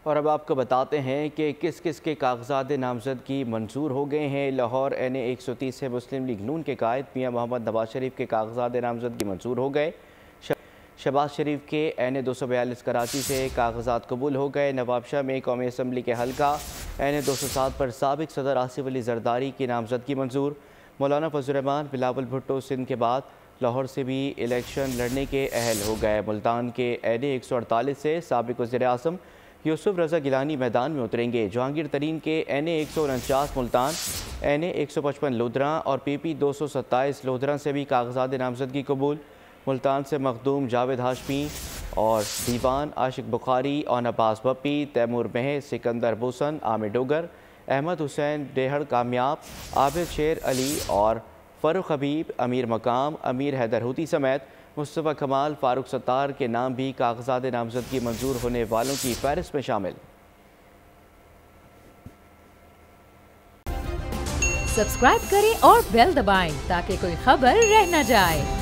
और अब आपको बताते हैं कि किस किस के कागजात नामजदगी मंजूर हो गए हैं। लाहौर NA 130 से मुस्लिम लीग नून के कायद मियां मोहम्मद नवाज शरीफ के कागजात नामजदगी मंजूर हो गए। शहबाज शरीफ के NA 242 कराची से कागजात कबूल हो गए। नवाब शाह में कौमी असम्बली के हल्का NA 207 पर साबिक सदर आसिफ अली जरदारी की नामजदगी मंजूर। मौलाना फजल रहमान बिलावल भुट्टो सिंध के बाद लाहौर से भी इलेक्शन लड़ने के अहल हो गए। मुल्तान के NA 148 से साबिक वज़ीर आज़म यूसुफ रज़ा गिलानी मैदान में उतरेंगे। जहांगीर तरीन के NA 149 मुल्तान, NA 155 लोधरा और PP 227 लोधरा से भी कागजात नामजदगी कबूल। मुल्तान से मखदूम जावेद हाशमी और दीवान आशिक बुखारी और अब्बास बप्पी, तैमूर महर, सिकंदर बुसन, आमिर डोगर, अहमद हुसैन डेहड़ कामयाब, आबिद शेर अली और फ़ारूक हबीब, अमीर मकाम, अमीर हैदर हुती समेत मुस्तफ़ा कमाल, फ़ारूक सत्तार के नाम भी कागजात नामजदगी मंजूर होने वालों की फहरिस्त में शामिल। सब्सक्राइब करें और बेल दबाएं ताकि कोई खबर रह न जाए।